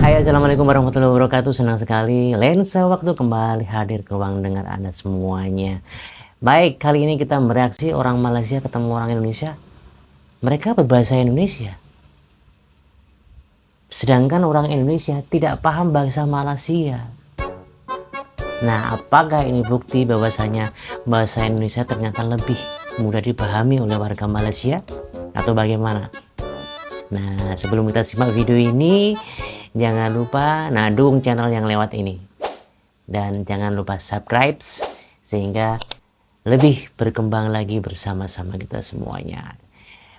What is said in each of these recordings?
Hai, assalamualaikum warahmatullahi wabarakatuh. Senang sekali Lensa Waktu kembali hadir ke ruang dengar Anda semuanya. Baik, kali ini kita mereaksi orang Malaysia ketemu orang Indonesia. Mereka berbahasa Indonesia, sedangkan orang Indonesia tidak paham bahasa Malaysia. Nah, apakah ini bukti bahwasanya bahasa Indonesia ternyata lebih mudah dipahami oleh warga Malaysia atau bagaimana? Nah, sebelum kita simak video ini, jangan lupa dukung channel yang lewat ini. Dan jangan lupa subscribe sehingga lebih berkembang lagi bersama-sama kita semuanya.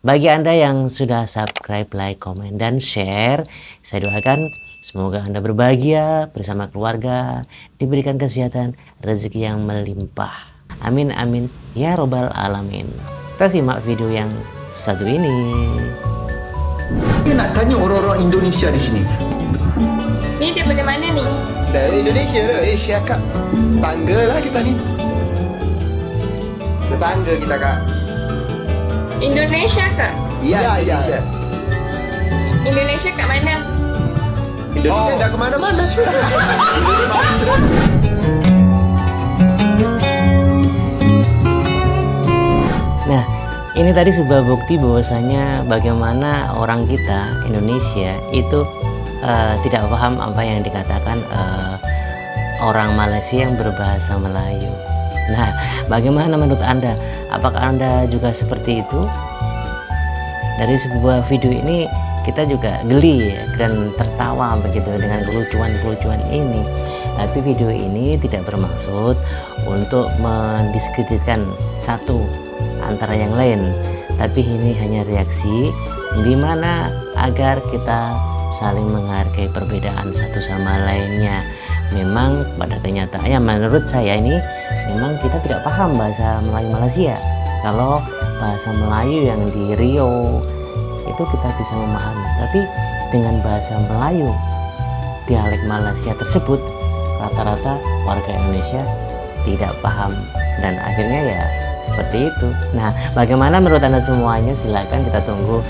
Bagi Anda yang sudah subscribe, like, komen, dan share, saya doakan semoga Anda berbahagia bersama keluarga, diberikan kesehatan, rezeki yang melimpah. Amin, amin, ya robbal alamin. Kita simak video yang satu ini. Saya nak tanya orang-orang Indonesia di sini. Ni daripada mana ni? Dari Indonesia lah. Malaysia kak. Tangga lah kita ni. Tetangga kita kak. Indonesia ke? Ya, Indonesia. Indonesia kat mana? Indonesia dah ke mana-mana. Indonesia mana? Nah, ini tadi sebuah bukti bahwasanya bagaimana orang kita Indonesia itu tidak paham apa yang dikatakan orang Malaysia yang berbahasa Melayu. Nah, bagaimana menurut Anda? Apakah Anda juga seperti itu? Dari sebuah video ini kita juga geli dan tertawa begitu dengan kelucuan-kelucuan ini. Tapi video ini tidak bermaksud untuk mendiskreditkan satu antara yang lain, tapi ini hanya reaksi di mana agar kita saling menghargai perbedaan satu sama lainnya. Memang pada kenyataannya menurut saya ini memang kita tidak paham bahasa Melayu Malaysia. Kalau bahasa Melayu yang di Rio itu kita bisa memahami, tapi dengan bahasa Melayu dialek Malaysia tersebut rata-rata warga Indonesia tidak paham, dan akhirnya ya seperti itu. Nah, bagaimana menurut Anda semuanya? Silakan kita tunggu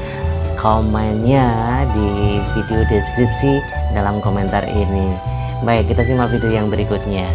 komennya di video deskripsi dalam komentar ini. Baik, kita simak video yang berikutnya.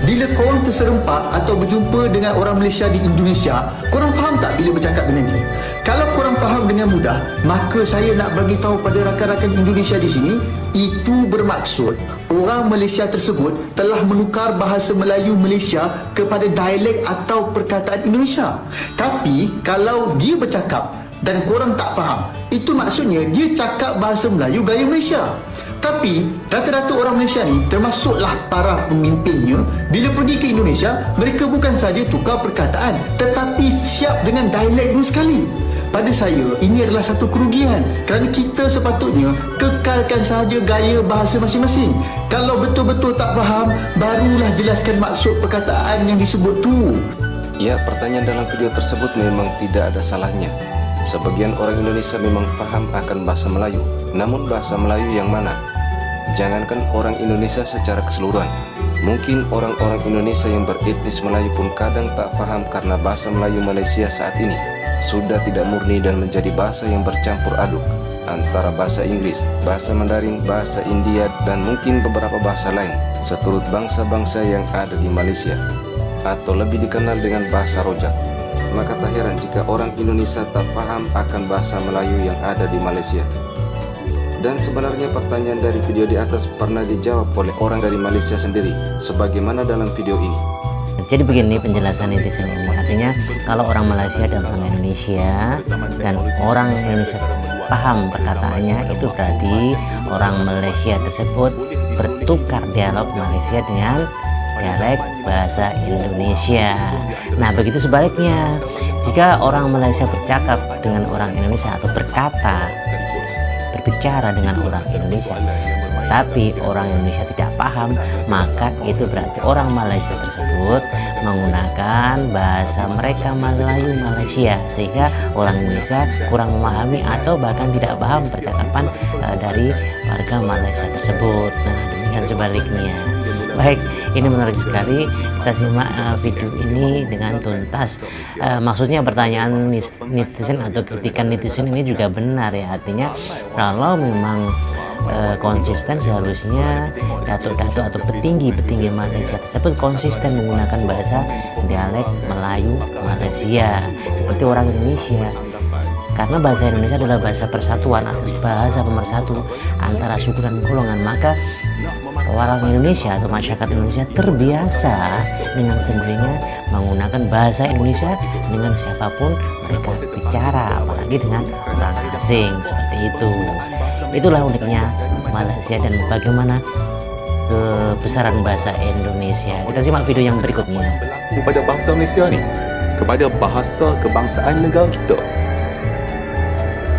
Bila korang terserempak atau berjumpa dengan orang Malaysia di Indonesia, korang faham tak bila bercakap dengan dia? Kalau korang faham dengan mudah, maka saya nak bagi tahu pada rakan-rakan Indonesia di sini, itu bermaksud orang Malaysia tersebut telah menukar bahasa Melayu Malaysia kepada dialek atau perkataan Indonesia. Tapi kalau dia bercakap dan korang tak faham, itu maksudnya dia cakap bahasa Melayu gaya Malaysia. Tapi rata-rata orang Malaysia ni, termasuklah para pemimpinnya, bila pergi ke Indonesia, mereka bukan saja tukar perkataan, tetapi siap dengan dialeknya sekali. Pada saya, ini adalah satu kerugian kerana kita sepatutnya kekalkan sahaja gaya bahasa masing-masing. Kalau betul-betul tak faham, barulah jelaskan maksud perkataan yang disebut tu. Ya, pertanyaan dalam video tersebut memang tidak ada salahnya. Sebagian orang Indonesia memang paham akan bahasa Melayu. Namun bahasa Melayu yang mana? Jangankan orang Indonesia secara keseluruhan, mungkin orang-orang Indonesia yang beretnis Melayu pun kadang tak paham karena bahasa Melayu Malaysia saat ini sudah tidak murni dan menjadi bahasa yang bercampur aduk antara bahasa Inggris, bahasa Mandarin, bahasa India, dan mungkin beberapa bahasa lain seturut bangsa-bangsa yang ada di Malaysia, atau lebih dikenal dengan bahasa Rojak. Maka tak heran jika orang Indonesia tak paham akan bahasa Melayu yang ada di Malaysia. Dan sebenarnya pertanyaan dari video di atas pernah dijawab oleh orang dari Malaysia sendiri, sebagaimana dalam video ini. Jadi begini penjelasan netizen ini, artinya kalau orang Malaysia dan orang Indonesia dan orang Indonesia paham perkataannya, itu berarti orang Malaysia tersebut bertukar dialog Malaysia dengan dialek bahasa Indonesia. Nah, begitu sebaliknya, jika orang Malaysia bercakap dengan orang Indonesia atau berbicara dengan orang Indonesia, tapi orang Indonesia tidak paham, maka itu berarti orang Malaysia tersebut menggunakan bahasa mereka Melayu Malaysia, sehingga orang Indonesia kurang memahami atau bahkan tidak paham percakapan dari warga Malaysia tersebut. Nah, demikian sebaliknya. Baik, ini menarik sekali. Kita simak video ini dengan tuntas. Maksudnya pertanyaan netizen atau kritikan netizen ini juga benar ya. Artinya kalau memang konsisten, seharusnya datuk-datuk atau petinggi-petinggi Malaysia tersebut konsisten menggunakan bahasa dialek Melayu Malaysia seperti orang Indonesia. Karena bahasa Indonesia adalah bahasa persatuan atau bahasa pemersatu antara suku dan golongan, maka orang Indonesia atau masyarakat Indonesia terbiasa dengan sendirinya menggunakan bahasa Indonesia dengan siapapun mereka bicara, apalagi dengan orang asing seperti itu. Itulah uniknya Malaysia dan bagaimana kebesaran bahasa Indonesia. Kita simak video yang berikutnya. Kepada bahasa Malaysia ni, kepada bahasa kebangsaan negara kita.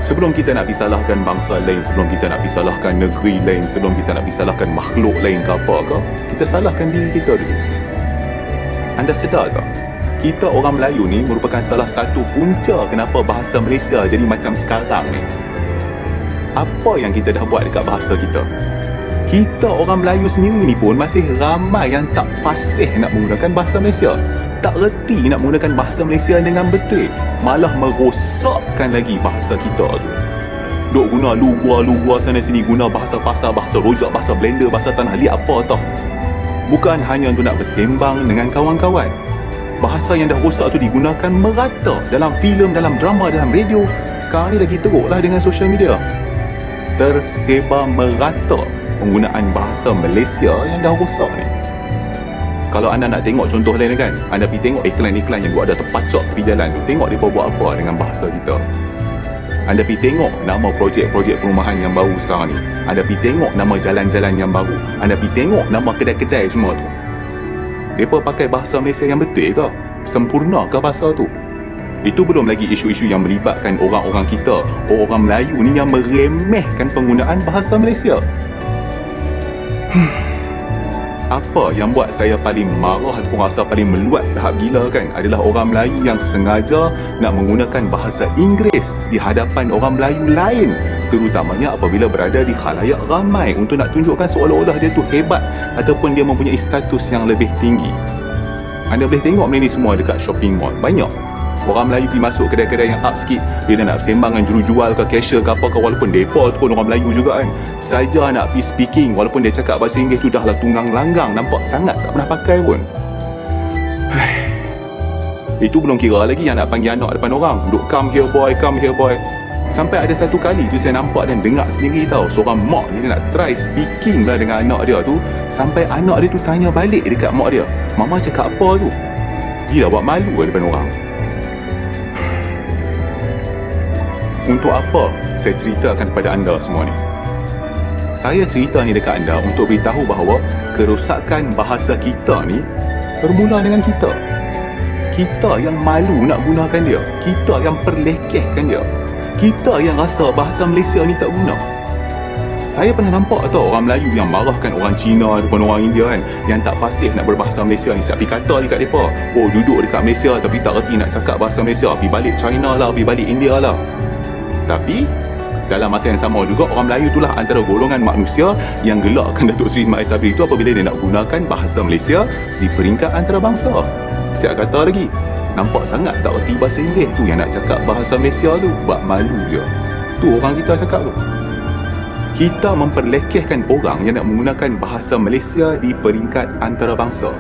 Sebelum kita nak disalahkan bangsa lain, sebelum kita nak disalahkan negeri lain, sebelum kita nak disalahkan makhluk lain ke apa ke, kita salahkan diri kita dulu. Anda sedar tak? Kita orang Melayu ni merupakan salah satu punca kenapa bahasa Malaysia jadi macam sekarang ni. Apa yang kita dah buat dekat bahasa kita? Kita orang Melayu sendiri ni pun masih ramai yang tak fasih nak menggunakan bahasa Malaysia. Tak reti nak menggunakan bahasa Malaysia dengan betul, malah merosakkan lagi bahasa kita tu. Duk guna luar sana sini, guna bahasa pasar, bahasa rojak, bahasa blender, bahasa tanah liat apa tau. Bukan hanya untuk nak bersembang dengan kawan-kawan. Bahasa yang dah rosak tu digunakan merata dalam filem, dalam drama, dalam radio. Sekarang ni lagi teruklah dengan social media. Tersebar merata penggunaan bahasa Malaysia yang dah rosak ni. Kalau anda nak tengok contoh lain kan, anda pergi tengok iklan-iklan yang buat ada terpacak tepi jalan tu. Tengok mereka buat apa dengan bahasa kita. Anda pergi tengok nama projek-projek perumahan yang baru sekarang ni. Anda pergi tengok nama jalan-jalan yang baru. Anda pergi tengok nama kedai-kedai semua tu. Mereka pakai bahasa Malaysia yang betul ke? Sempurna ke bahasa tu? Itu belum lagi isu-isu yang melibatkan orang-orang kita, orang Melayu ni yang meremehkan penggunaan bahasa Malaysia. Apa yang buat saya paling marah ataupun rasa paling meluat tahap gila kan adalah orang Melayu yang sengaja nak menggunakan bahasa Inggeris di hadapan orang Melayu lain, terutamanya apabila berada di khalayak ramai untuk nak tunjukkan seolah-olah dia tu hebat ataupun dia mempunyai status yang lebih tinggi. Anda boleh tengok benda ni semua dekat shopping mall. Banyak orang Melayu pergi masuk kedai-kedai yang up sikit, bila nak bersembang dengan jurujual ke cashier ke apa ke, walaupun mereka tu pun orang Melayu juga kan, saja nak pergi speaking walaupun dia cakap bahasa Inggeris tu dah lah tunggang langgang, nampak sangat tak pernah pakai pun. Itu belum kira lagi yang nak panggil anak depan orang, duk come here boy. Sampai ada satu kali tu saya nampak dan dengar sendiri tau, seorang mak ni dia nak try speaking lah dengan anak dia tu, sampai anak dia tu tanya balik dekat mak dia, mama cakap apa tu? Dia buat malu lah depan orang. Untuk apa saya ceritakan kepada anda semua ni? Saya cerita ni dekat anda untuk beritahu bahawa kerosakan bahasa kita ni bermula dengan kita. Kita yang malu nak gunakan dia. Kita yang perlekehkan dia. Kita yang rasa bahasa Malaysia ni tak guna. Saya pernah nampak tau orang Melayu yang marahkan orang Cina ataupun orang India kan, yang tak fasih nak berbahasa Malaysia ni. Siap pergi kata dekat mereka, oh duduk dekat Malaysia tapi tak reti nak cakap bahasa Malaysia, pergi balik China lah, pergi balik India lah. Tapi dalam masa yang sama juga, orang Melayu itulah antara golongan manusia yang gelakkan Datuk Seri Ismail Sabri itu apabila dia nak gunakan bahasa Malaysia di peringkat antarabangsa. Saya kata lagi, nampak sangat tak erti bahasa Inggeris tu, yang nak cakap bahasa Malaysia tu buat malu je. Tu orang kita cakap tu. Kita memperlekehkan orang yang nak menggunakan bahasa Malaysia di peringkat antarabangsa.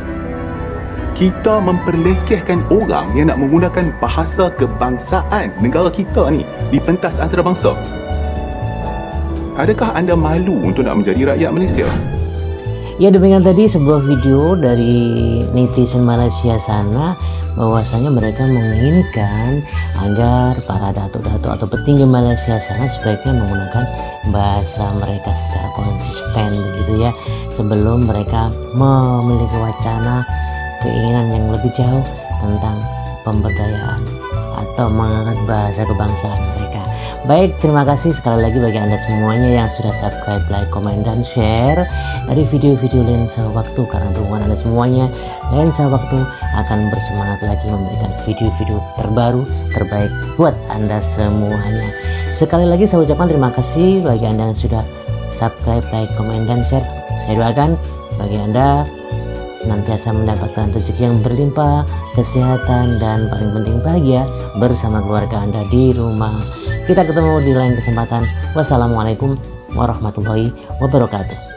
Kita memperlekehkan orang yang nak menggunakan bahasa kebangsaan negara kita ni di pentas antarabangsa. Adakah anda malu untuk nak menjadi rakyat Malaysia? Ya, demikian tadi sebuah video dari netizen Malaysia sana, bahwasanya mereka menginginkan agar para datuk-datuk atau petinggi Malaysia sana sebaiknya menggunakan bahasa mereka secara konsisten begitu ya, sebelum mereka memiliki wacana keinginan yang lebih jauh tentang pemberdayaan atau mengangkat bahasa kebangsaan mereka. Baik, terima kasih sekali lagi bagi Anda semuanya yang sudah subscribe, like, komen, dan share dari video-video Lensa Waktu. Karena dukungan Anda semuanya, Lensa Waktu akan bersemangat lagi memberikan video-video terbaru, terbaik buat Anda semuanya. Sekali lagi saya ucapkan terima kasih bagi Anda yang sudah subscribe, like, komen, dan share. Saya doakan bagi Anda senantiasa mendapatkan rezeki yang berlimpah, kesehatan, dan paling penting bahagia bersama keluarga Anda di rumah. Kita ketemu di lain kesempatan. Wassalamualaikum warahmatullahi wabarakatuh.